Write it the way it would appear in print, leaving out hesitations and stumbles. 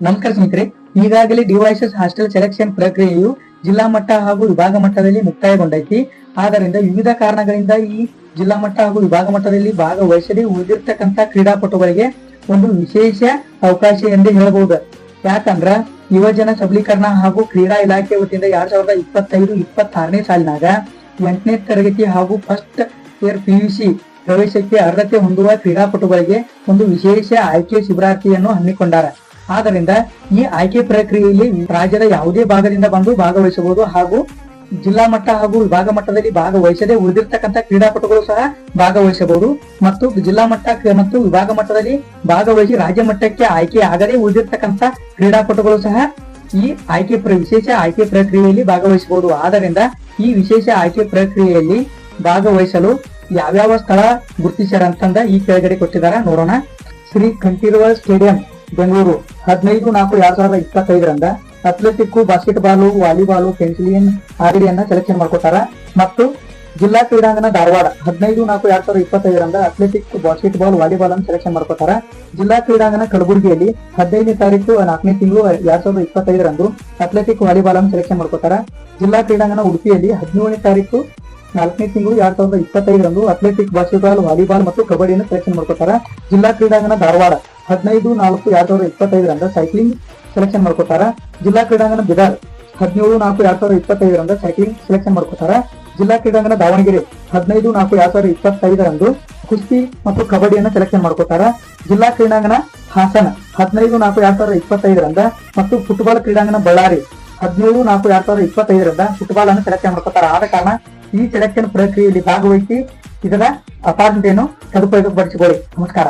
ನಮಸ್ಕಾರ ಸ್ನೇಹಿತರೆ, ಈಗಾಗಲೇ ಡಿವೈಎಸ್ಎಸ್ ಹಾಸ್ಟೆಲ್ ಸೆಲೆಕ್ಷನ್ ಪ್ರಕ್ರಿಯೆಯು ಜಿಲ್ಲಾ ಮಟ್ಟ ಹಾಗೂ ವಿಭಾಗ ಮಟ್ಟದಲ್ಲಿ ಮುಕ್ತಾಯಗೊಂಡೈತಿ. ಆದ್ದರಿಂದ ವಿವಿಧ ಕಾರಣಗಳಿಂದ ಈ ಜಿಲ್ಲಾ ಮಟ್ಟ ಹಾಗೂ ವಿಭಾಗ ಮಟ್ಟದಲ್ಲಿ ಭಾಗವಹಿಸದೆ ಉಳಿದಿರ್ತಕ್ಕಂಥ ಕ್ರೀಡಾಪಟುಗಳಿಗೆ ಒಂದು ವಿಶೇಷ ಅವಕಾಶ ಎಂದು ಹೇಳಬಹುದು. ಯಾಕಂದ್ರ ಯುವಜನ ಸಬಲೀಕರಣ ಹಾಗೂ ಕ್ರೀಡಾ ಇಲಾಖೆ ವತಿಯಿಂದ 2025-26ನೇ ಸಾಲಿನಾಗ 8ನೇ ತರಗತಿ ಹಾಗೂ ಫಸ್ಟ್ ಇಯರ್ PUC ಪ್ರವೇಶಕ್ಕೆ ಅರ್ಹತೆ ಹೊಂದುವ ಕ್ರೀಡಾಪಟುಗಳಿಗೆ ಒಂದು ವಿಶೇಷ ಆಯ್ಕೆ ಶಿಬಿರಾರ್ಥಿಯನ್ನು ಹಮ್ಮಿಕೊಂಡಾರ. ಆದ್ದರಿಂದ ಈ ಆಯ್ಕೆ ಪ್ರಕ್ರಿಯೆಯಲ್ಲಿ ರಾಜ್ಯದ ಯಾವುದೇ ಭಾಗದಿಂದ ಬಂದು ಭಾಗವಹಿಸಬಹುದು ಹಾಗೂ ಜಿಲ್ಲಾ ಮಟ್ಟ ಹಾಗೂ ವಿಭಾಗ ಮಟ್ಟದಲ್ಲಿ ಭಾಗವಹಿಸದೆ ಉಳಿದಿರ್ತಕ್ಕಂಥ ಕ್ರೀಡಾಪಟುಗಳು ಸಹ ಭಾಗವಹಿಸಬಹುದು. ಮತ್ತು ಜಿಲ್ಲಾ ಮಟ್ಟ ಮತ್ತು ವಿಭಾಗ ಮಟ್ಟದಲ್ಲಿ ಭಾಗವಹಿಸಿ ರಾಜ್ಯ ಮಟ್ಟಕ್ಕೆ ಆಯ್ಕೆ ಆಗದೆ ಉಳಿದಿರ್ತಕ್ಕಂಥ ಕ್ರೀಡಾಪಟುಗಳು ಸಹ ಈ ವಿಶೇಷ ಆಯ್ಕೆ ಪ್ರಕ್ರಿಯೆಯಲ್ಲಿ ಭಾಗವಹಿಸಬಹುದು. ಆದ್ದರಿಂದ ಈ ವಿಶೇಷ ಆಯ್ಕೆ ಪ್ರಕ್ರಿಯೆಯಲ್ಲಿ ಭಾಗವಹಿಸಲು ಯಾವ್ಯಾವ ಸ್ಥಳ ಗುರುತಿಸ್ಯಾರ ಅಂತಂದ ಈ ಕೆಳಗಡೆ ಕೊಟ್ಟಿದ್ದಾರೆ, ನೋಡೋಣ. Shri Kanteerava stadium Bengaluru 15/4/2025 athletic, basketball, volleyball, ಪೆನ್ಸಿಲಿಯನ್ ಆರ್ಡಿಯನ್ನ ಸೆಲೆಕ್ಷನ್ ಮಾಡ್ಕೋತಾರ. ಮತ್ತು ಜಿಲ್ಲಾ ಕ್ರೀಡಾಂಗಣ ಧಾರವಾಡ 15/4/2025 ಅಥ್ಲೆಟಿಕ್, ಬಾಸ್ಕೆಟ್ಬಾಲ್, ವಾಲಿಬಾಲ್ ಅನ್ನು ಸೆಲೆಕ್ಷನ್ ಮಾಡ್ಕೋತಾರ. ಜಿಲ್ಲಾ ಕ್ರೀಡಾಂಗಣ ಕಲಬುರಗಿಯಲ್ಲಿ 15ನೇ ತಾರೀಕು 4ನೇ ತಿಂಗಳು 2025 ಅಥ್ಲೆಟಿಕ್, ವಾಲಿಬಾಲ್ ಅನ್ನು ಸೆಲೆಕ್ಷನ್ ಮಾಡ್ಕೋತಾರ. ಜಿಲ್ಲಾ ಕ್ರೀಡಾಂಗಣ ಉಡುಪಿಯಲ್ಲಿ 17ನೇ ತಾರೀಕು 4ನೇ ತಿಂಗಳು 2025 ಅಥ್ಲೆಟಿಕ್, ಬಾಸ್ಕೆಟ್ಬಾಲ್, ವಾಲಿಬಾಲ್ ಮತ್ತು ಕಬಡ್ಡಿಯನ್ನು ಸೆಲೆಕ್ಷನ್ ಮಾಡ್ಕೋತಾರ. ಜಿಲ್ಲಾ ಕ್ರೀಡಾಂಗಣ ಧಾರವಾಡ 15/4/2025 ಸೈಕ್ಲಿಂಗ್ ಸೆಲೆಕ್ಷನ್ ಮಾಡ್ಕೋತಾರ. ಜಿಲ್ಲಾ ಕ್ರೀಡಾಂಗಣ ಬಿದಾರ್ 17/4/2025 ಸೈಕ್ಲಿಂಗ್ ಸೆಲೆಕ್ಷನ್ ಮಾಡ್ಕೋತಾರ. ಜಿಲ್ಲಾ ಕ್ರೀಡಾಂಗಣ ದಾವಣಗೆರೆ 15/4/2025 ಕುಸ್ತಿ ಮತ್ತು ಕಬಡ್ಡಿಯನ್ನು ಸೆಲೆಕ್ಷನ್ ಮಾಡ್ಕೋತಾರ. ಜಿಲ್ಲಾ ಕ್ರೀಡಾಂಗಣ ಹಾಸನ 15/4/2025 ಮತ್ತು ಫುಟ್ಬಾಲ್ ಕ್ರೀಡಾಂಗಣ ಬಳ್ಳಾರಿ 17/4/2025 ಫುಟ್ಬಾಲ್ ಅನ್ನು ಸೆಲೆಕ್ಷನ್ ಮಾಡ್ಕೋತಾರ. ಆದ ಕಾರಣ ಈ ಸೆಲೆಕ್ಷನ್ ಪ್ರಕ್ರಿಯೆಯಲ್ಲಿ ಭಾಗವಹಿಸಿ ಇದರ ಅಪಾರ್ಟ್ಮೆಂಟ್ ಸದುಪಯೋಗಪಡಿಸಿಕೊಳ್ಳಿ. ನಮಸ್ಕಾರ.